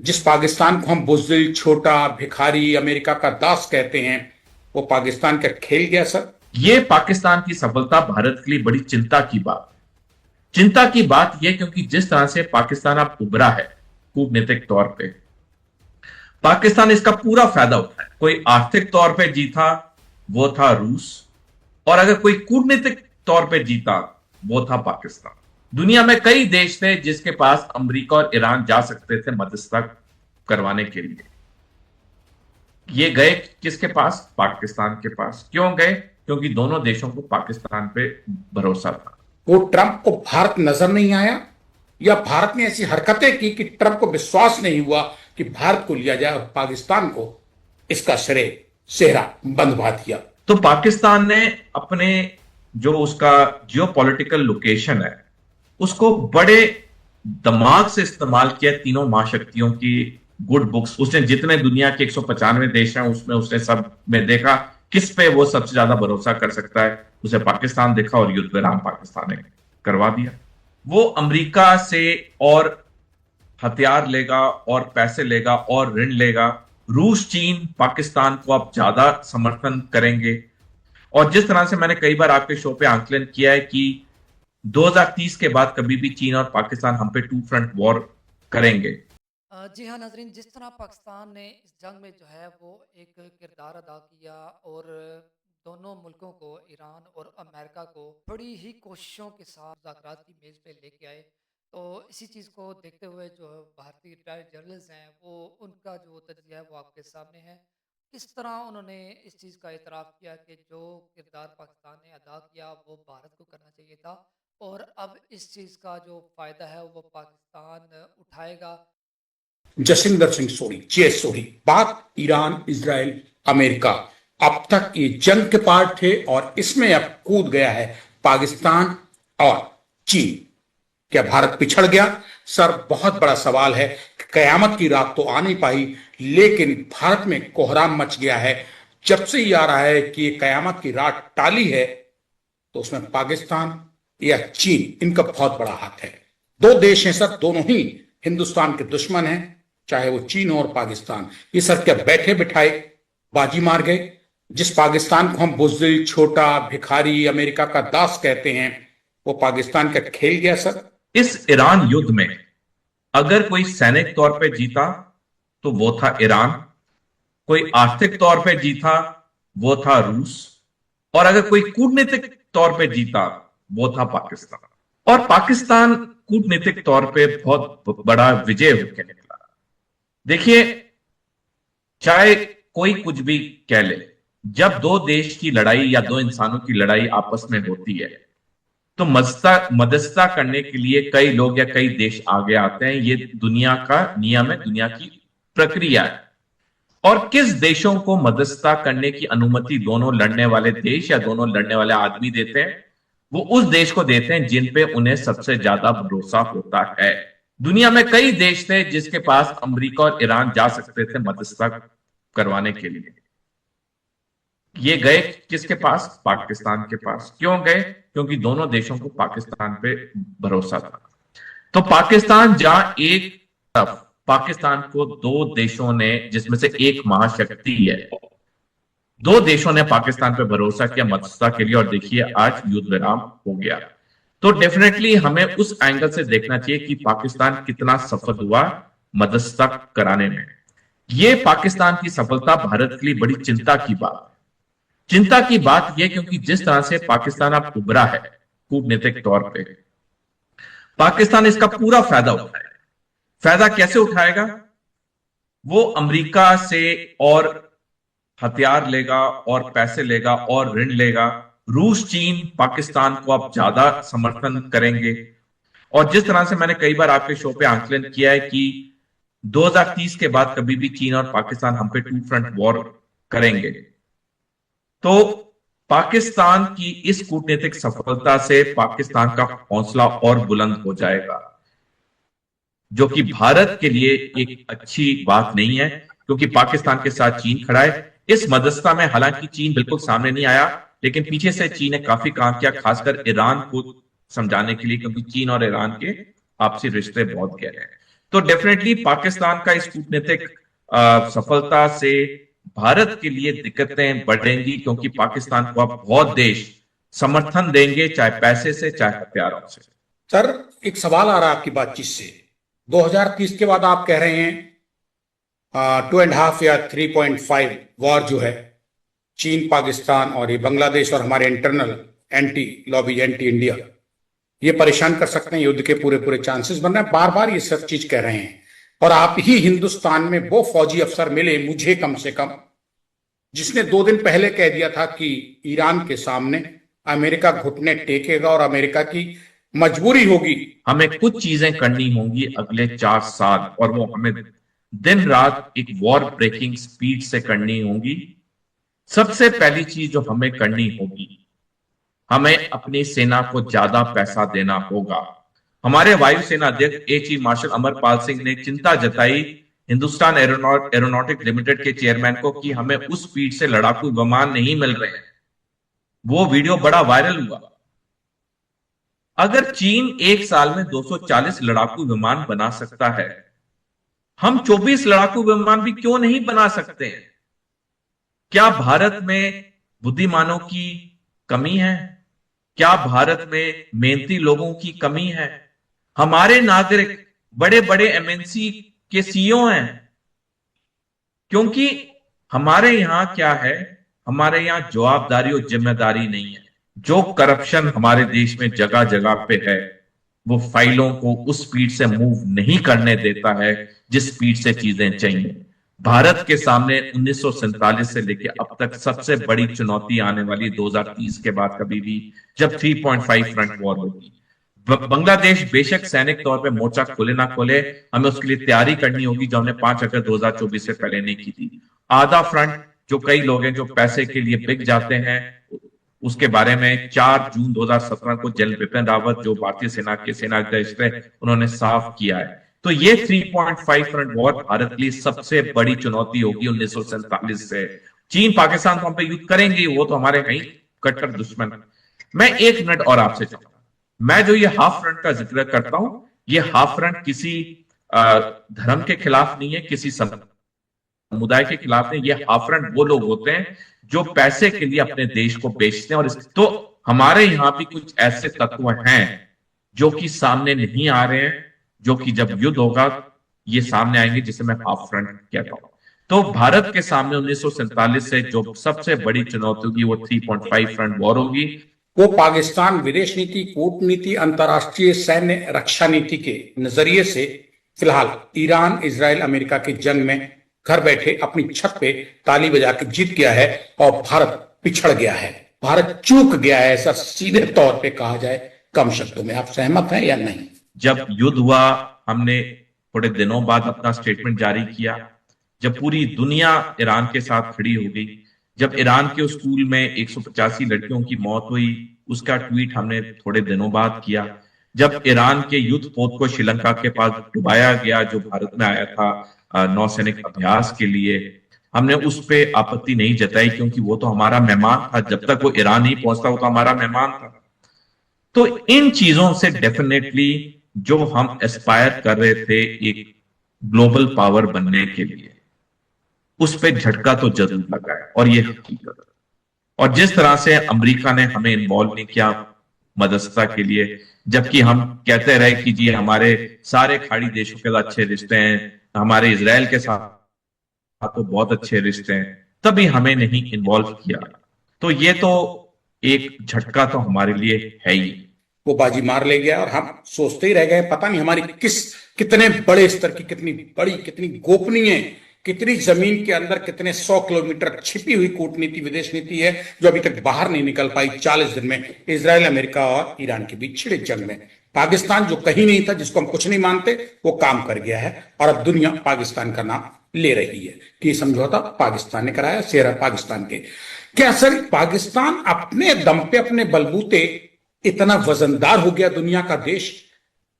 जिस पाकिस्तान को हम बुज़दिल, छोटा, भिखारी, अमेरिका का दास कहते हैं, वो पाकिस्तान का खेल गया सर। ये पाकिस्तान की सफलता भारत के लिए बड़ी चिंता की बात। चिंता की बात यह क्योंकि जिस तरह से पाकिस्तान अब उभरा है कूटनीतिक तौर पे, पाकिस्तान इसका पूरा फायदा उठाए। कोई आर्थिक तौर पे जीता वो था रूस, और अगर कोई कूटनीतिक तौर पे जीता वो था पाकिस्तान। दुनिया में कई देश थे जिसके पास अमेरिका और ईरान जा सकते थे मध्यस्थता करवाने के लिए। ये गए किसके पास? पाकिस्तान के पास। क्यों गए? क्योंकि दोनों देशों को पाकिस्तान पे भरोसा था। वो ट्रंप को भारत नजर नहीं आया, या भारत ने ऐसी हरकतें की कि ट्रंप को विश्वास नहीं हुआ कि भारत को लिया जाए और पाकिस्तान को इसका श्रेय सेहरा बंधवा दिया। तो पाकिस्तान ने अपने जो उसका जियोपॉलिटिकल लोकेशन है उसको बड़े दिमाग से इस्तेमाल किया। तीनों महाशक्तियों की गुड बुक्स उसने, जितने दुनिया के 195 देश हैं उसमें उसने सब में देखा किस पे वो सबसे ज्यादा भरोसा कर सकता है। उसे पाकिस्तान देखा और युद्ध विराम पाकिस्तान ने करवा दिया। वो अमेरिका से और हथियार लेगा और पैसे लेगा और ऋण लेगा। रूस, चीन पाकिस्तान को अब ज्यादा समर्थन करेंगे। और जिस तरह से मैंने कई बार आपके शो पे आंकलन किया है कि 2030 के बाद कभी भी चीन और पाकिस्तान हम पे टू फ्रंट वॉर करेंगे। जी हाँ नाजरीन, जिस तरह पाकिस्तान ने इस जंग में जो है वो एक किरदार अदा किया और दोनों मुल्कों को, ईरान और अमेरिका को, बड़ी ही कोशिशों के साथ मुज़ाकरात की मेज़ पे लेके आए। तो इसी चीज़ को देखते हुए जो भारतीय रिटायर्ड जर्नलिस्ट हैं वो, उनका जो तजिया है वो आपके सामने है। किस तरह उन्होंने इस चीज़ का इतराफ़ किया कि जो किरदार पाकिस्तान ने अदा किया वो भारत को करना चाहिए था, और अब इस चीज़ का जो फ़ायदा है वो पाकिस्तान उठाएगा। जसिंदर सिंह सोढ़ी, जे सोढ़ी, पाक, ईरान, इजराइल, अमेरिका अब तक ये जंग के पार्ट थे और इसमें अब कूद गया है पाकिस्तान और चीन। क्या भारत पिछड़ गया? सर, बहुत बड़ा सवाल है। कयामत की रात तो आ नहीं पाई, लेकिन भारत में कोहराम मच गया है। जब से ही आ रहा है कि ये कयामत की रात टाली है, तो उसमें पाकिस्तान या चीन, इनका बहुत बड़ा हाथ है। दो देश हैं सर, दोनों ही हिंदुस्तान के दुश्मन हैं, चाहे वो चीन हो और पाकिस्तान। ये सर क्या बैठे बिठाए बाजी मार गए? जिस पाकिस्तान को हम बुज़दिल, छोटा, भिखारी, अमेरिका का दास कहते हैं, वो पाकिस्तान का खेल गया सर। इस ईरान युद्ध में अगर कोई सैनिक तौर पे जीता तो वो था ईरान, कोई आर्थिक तौर पे जीता वो था रूस, और अगर कोई कूटनीतिक तौर पे जीता वो था पाकिस्तान। और पाकिस्तान कूटनीतिक तौर पे बहुत बड़ा विजय होकर निकला। देखिए, चाहे कोई कुछ भी कह ले, जब दो देश की लड़ाई या दो इंसानों की लड़ाई आपस में होती है तो मध्यस्थता करने के लिए कई लोग या कई देश आगे आते हैं। ये दुनिया का नियम है, दुनिया की प्रक्रिया है। और किस देशों को मध्यस्थता करने की अनुमति दोनों लड़ने वाले देश या दोनों लड़ने वाले आदमी देते हैं? वो उस देश को देते हैं जिन पे उन्हें सबसे ज्यादा भरोसा होता है। दुनिया में कई देश थे जिसके पास अमेरिका और ईरान जा सकते थे मध्यस्थता करवाने के लिए। ये गए किसके पास? पाकिस्तान के पास। क्यों गए? क्योंकि दोनों देशों को पाकिस्तान पे भरोसा था। तो पाकिस्तान जहां एक तरफ पाकिस्तान को दो देशों ने, जिसमें से एक महाशक्ति है, दो देशों ने पाकिस्तान पे भरोसा किया मध्यस्थता के लिए, और देखिए आज युद्ध विराम हो गया। तो डेफिनेटली हमें उस एंगल से देखना चाहिए कि पाकिस्तान कितना सफल हुआ मध्यस्थता कराने में। यह पाकिस्तान की सफलता भारत के लिए बड़ी चिंता की बात। चिंता की बात यह क्योंकि जिस तरह से पाकिस्तान अब उभरा है कूटनीतिक तौर पे, पाकिस्तान इसका पूरा फायदा उठाएगा। फायदा कैसे उठाएगा? वो अमेरिका से और हथियार लेगा और पैसे लेगा और ऋण लेगा। रूस, चीन पाकिस्तान को अब ज्यादा समर्थन करेंगे। और जिस तरह से मैंने कई बार आपके शो पे आंकलन किया है कि 2030 के बाद कभी भी चीन और पाकिस्तान हम पे टू फ्रंट वॉर करेंगे, तो पाकिस्तान की इस कूटनीतिक सफलता से पाकिस्तान का हौसला और बुलंद हो जाएगा, जो कि भारत के लिए एक अच्छी बात नहीं है, क्योंकि पाकिस्तान के साथ चीन खड़ा है इस मध्यस्थता में। हालांकि चीन बिल्कुल सामने नहीं आया, लेकिन पीछे से चीन ने काफी काम किया, खासकर ईरान को समझाने के लिए, क्योंकि चीन और ईरान के आपसी रिश्ते बहुत गहरे हैं। तो डेफिनेटली पाकिस्तान का इस कूटनीतिक सफलता से भारत के लिए दिक्कतें बढ़ेंगी, क्योंकि पाकिस्तान को अब बहुत देश समर्थन देंगे, चाहे पैसे से चाहे हथियारों से। सर, एक सवाल आ रहा है आपकी बातचीत से। 2030 के बाद आप कह रहे हैं 2.5 या 3.5 वॉर जो है चीन पाकिस्तान और ये बांग्लादेश और हमारे internal anti lobby, anti India, ये परेशान कर सकते हैं, युद्ध के पूरे पूरे चांसेस बन रहे हैं, बार बार ये सब चीज कह रहे हैं। और आप ही हिंदुस्तान में वो फौजी अफसर मिले मुझे कम से कम, जिसने 2 दिन पहले कह दिया था कि ईरान के सामने अमेरिका घुटने टेकेगा और अमेरिका की मजबूरी होगी। हमें कुछ चीजें करनी होंगी अगले 4 साल, और वो हमें दिन रात एक वॉर ब्रेकिंग स्पीड से करनी होगी। सबसे पहली चीज जो हमें करनी होगी, हमें अपनी सेना को ज्यादा पैसा देना होगा। हमारे वायुसेना अध्यक्ष air chief marshal Amarpal Singh ने चिंता जताई हिंदुस्तान एरोनॉटिक्स लिमिटेड के चेयरमैन को कि हमें उस स्पीड से लड़ाकू विमान नहीं मिल रहे हैं। वो वीडियो बड़ा वायरल हुआ। अगर चीन एक साल में 240 लड़ाकू विमान बना सकता है, हम 24 लड़ाकू विमान भी क्यों नहीं बना सकते हैं? क्या भारत में बुद्धिमानों की कमी है? क्या भारत में मेहनती लोगों की कमी है? हमारे नागरिक बड़े बड़े एमएनसी के सीईओ हैं। क्योंकि हमारे यहां क्या है, हमारे यहां जवाबदारी और जिम्मेदारी नहीं है। जो करप्शन हमारे देश में जगह जगह पे है, वो फाइलों को उस स्पीड से मूव नहीं करने देता है जिस स्पीड से चीजें चाहिए। भारत के सामने 1947 से लेकर अब तक सबसे बड़ी चुनौती आने वाली 2030 के बाद कभी भी, जब 3.5 फ्रंट वॉर होगी। बांग्लादेश बेशक सैनिक तौर पे मोर्चा खोले ना खोले, हमें उसके लिए तैयारी करनी होगी, जो हमने 5 अगस्त 2024 से पहले नहीं की थी। आधा फ्रंट, जो कई लोग हैं जो पैसे के लिए बिक जाते हैं, उसके बारे में 4 जून 2017 को जनरल बिपिन रावत, जो भारतीय सेना के सेनाध्यक्ष थे, उन्होंने साफ किया है। तो ये 3.5 फ्रंट वॉर भारत के लिए सबसे बड़ी चुनौती होगी 1947 से। चीन पाकिस्तान तो हम पे युद्ध करेंगे, वो तो हमारे हैं कट्टर दुश्मन। मैं 1 मिनट और आपसे चाहूंगा, मैं जो ये हाफ फ्रंट का जिक्र करता हूं, ये हाफ फ्रंट किसी धर्म के खिलाफ नहीं है, किसी समुदाय के खिलाफ नहीं। ये हाफ फ्रंट वो लोग होते हैं जो पैसे के लिए अपने देश को बेचते हैं। और तो हमारे यहां भी कुछ ऐसे तत्व हैं जो कि सामने नहीं आ रहे हैं, जो कि जब युद्ध होगा ये सामने आएंगे, जिसे मैं हाफ फ्रंट कहता हूं। तो भारत के सामने 1947 से जो सबसे बड़ी चुनौती होगी वो 3.5 फ्रंट वॉर होगी। वो पाकिस्तान विदेश नीति, कूटनीति, अंतर्राष्ट्रीय सैन्य रक्षा नीति के नजरिए से फिलहाल ईरान, इजराइल, अमेरिका की जंग में घर बैठे अपनी छत पे ताली बजा के जीत गया है और भारत पिछड़ गया है, भारत चूक गया है, ऐसा सीधे तौर पे कहा जाए कम शब्दों में। आप सहमत हैं या नहीं? जब युद्ध हुआ, हमने थोड़े दिनों बाद अपना स्टेटमेंट जारी किया, जब पूरी दुनिया ईरान के साथ खड़ी हो गई, जब ईरान के स्कूल में 185 लड़कियों की मौत हुई, उसका ट्वीट हमने थोड़े दिनों बाद किया। जब ईरान के युद्ध पोत को श्रीलंका के पास डुबाया गया, जो भारत में आया था नौसैनिक अभ्यास के लिए, हमने उस पर आपत्ति नहीं जताई, क्योंकि वो तो हमारा मेहमान था। जब तक वो ईरान नहीं पहुंचता, वो तो हमारा मेहमान था। तो इन चीजों से डेफिनेटली जो हम एस्पायर कर रहे थे एक ग्लोबल पावर बनने के लिए, उस पे झटका तो जरूर लगा है, और ये हकीकत है। और जिस तरह से अमेरिका ने हमें इन्वॉल्व नहीं किया मददसा के लिए, जबकि हम कहते रहे कि जी हमारे सारे खाड़ी देशों के साथ अच्छे रिश्ते हैं, हमारे इजराइल के साथ तो बहुत अच्छे रिश्ते हैं, तभी हमें नहीं इन्वॉल्व किया। तो ये तो एक झटका तो हमारे लिए है ही। वो बाजी मार ले गया और हम सोचते ही रह गए, पता नहीं हमारी कितने बड़े स्तर की, कितनी बड़ी, कितनी गोपनीय, कितनी जमीन के अंदर कितने 100 किलोमीटर छिपी हुई कूटनीति, विदेश नीति है, जो अभी तक बाहर नहीं निकल पाई। 40 दिन में इजराइल, अमेरिका और ईरान के बीच छिड़े जंग में पाकिस्तान, जो कहीं नहीं था, जिसको हम कुछ नहीं मानते, वो काम कर गया है। और अब दुनिया पाकिस्तान का नाम ले रही है कि समझौता पाकिस्तान ने कराया, शेयर पाकिस्तान के। क्या सर पाकिस्तान अपने दम पे, अपने बलबूते इतना वजनदार हो गया दुनिया का देश,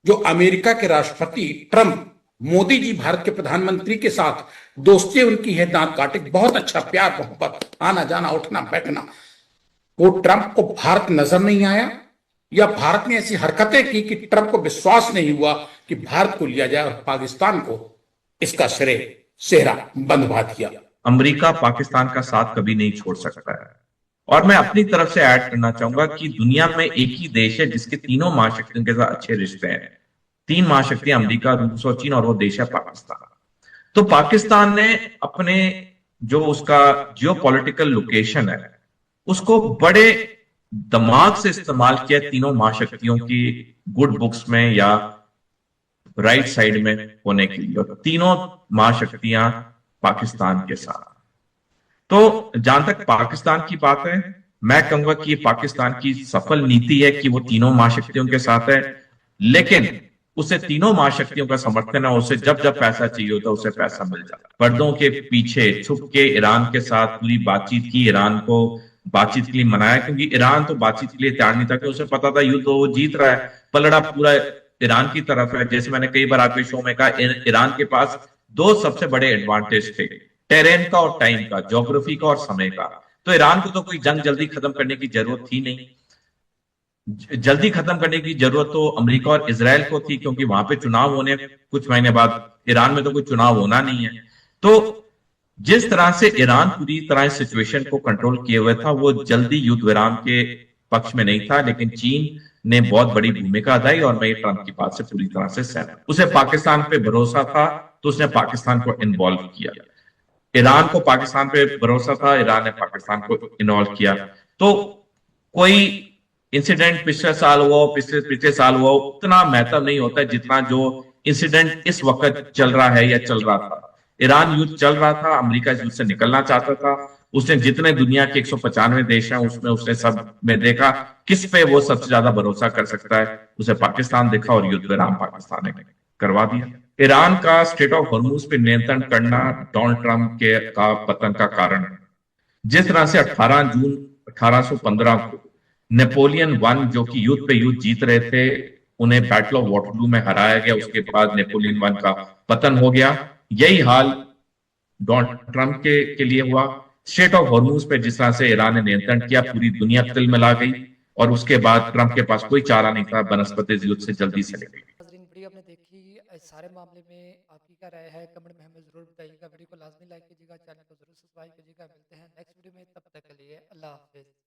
जो अमेरिका के राष्ट्रपति ट्रंप, मोदी जी भारत के प्रधानमंत्री के साथ दोस्ती उनकी है, दांत काटे, बहुत अच्छा प्यार मोहब्बत, आना जाना, उठना बैठना, वो ट्रंप को भारत नजर नहीं आया? या भारत ने ऐसी हरकतें की कि ट्रंप को विश्वास नहीं हुआ कि भारत को लिया जाए और पाकिस्तान को इसका सेहरा बंधवा दिया। अमेरिका पाकिस्तान का साथ कभी नहीं छोड़ सकता है। और मैं अपनी तरफ से ऐड करना चाहूंगा कि दुनिया में एक ही देश है जिसके तीनों महाशक्तियों के साथ अच्छे रिश्ते हैं। तीन महाशक्तियां अमेरिका, रूस और चीन, और वो देश है पाकिस्तान। तो पाकिस्तान ने अपने जो उसका जियोपॉलिटिकल लोकेशन है उसको बड़े दिमाग से इस्तेमाल किया तीनों महाशक्तियों की गुड बुक्स में या राइट साइड में होने के लिए, और तीनों महाशक्तियां पाकिस्तान के साथ। तो जहां तक पाकिस्तान की बात है, मैं कहूंगा कि पाकिस्तान की सफल नीति है कि वो तीनों महाशक्तियों के साथ है, लेकिन उसे तीनों महाशक्तियों का समर्थन है। उसे जब जब पैसा चाहिए होता है उसे पैसा मिल जाता है। पर्दों के पीछे छुप के ईरान के साथ पूरी बातचीत की, ईरान को बातचीत के लिए मनाया, क्योंकि ईरान तो बातचीत के लिए तैयार नहीं था, कि उसे पता था युद्ध वो जीत रहा है, पलड़ा पूरा ईरान की तरफ है। जैसे मैंने कई बार आपके शो में कहा, ईरान के पास दो सबसे बड़े एडवांटेज थे, टेरेन का और टाइम का, ज्योग्राफी का और समय का। तो ईरान को तो कोई जंग जल्दी खत्म करने की जरूरत थी नहीं। जल्दी खत्म करने की जरूरत तो अमेरिका और इजराइल को थी, क्योंकि वहां पे चुनाव होने कुछ महीने बाद, ईरान में तो कोई चुनाव होना नहीं है। तो जिस तरह से ईरान पूरी तरह इस सिचुएशन को कंट्रोल किए हुए था, वो जल्दी युद्ध विराम के पक्ष में नहीं था, लेकिन चीन ने बहुत बड़ी भूमिका अदाई, और मैं ट्रंप की बात से पूरी तरह से सहमत। उसे पाकिस्तान पे भरोसा था तो उसने पाकिस्तान को इन्वॉल्व किया। ईरान को पाकिस्तान पे भरोसा था, ईरान ने पाकिस्तान को इन्वॉल्व किया। तो कोई इंसिडेंट पिछले साल हुआ, पिछले पिछले साल हुआ, उतना महत्व नहीं होता जितना जो इंसिडेंट इस वक्त चल रहा है या चल रहा था। ईरान युद्ध चल रहा था, अमेरिका इस युद्ध से निकलना चाहता था। उसने जितने दुनिया के 195 देश हैं उसमें उसने सब में देखा किस पे वो सबसे ज्यादा भरोसा कर सकता है, उसे पाकिस्तान देखा और युद्ध विराम पाकिस्तान ने करवा दिया। ईरान का स्ट्रेट ऑफ हॉर्मूज पे नियंत्रण करना डोनाल्ड ट्रंप के का पतन का कारण है। जिस तरह से 18 जून 1815 को नेपोलियन वन, जो कि युद्ध पे युद्ध जीत रहे थे, उन्हें बैटल ऑफ वाटरलू में हराया गया, उसके बाद नेपोलियन वन का पतन हो गया। यही हाल डोनाल्ड ट्रंप के लिए हुआ। स्ट्रेट ऑफ हॉर्मूज पे जिस तरह से ईरान ने नियंत्रण किया, पूरी दुनिया तिलमिला गई, और उसके बाद ट्रंप के पास कोई चारा नहीं था, बनस्पति युद्ध से जल्दी से निकल। नाज़रीन, वीडियो आपने देखी, इस सारे मामले में आपकी क्या राय है कमेंट में हमें ज़रूर बताइएगा। वीडियो को लाजमी लाइक कीजिएगा, चैनल को ज़रूर सब्सक्राइब कीजिएगा। मिलते हैं नेक्स्ट वीडियो में, तब तक के लिए अल्लाह हाफिज़।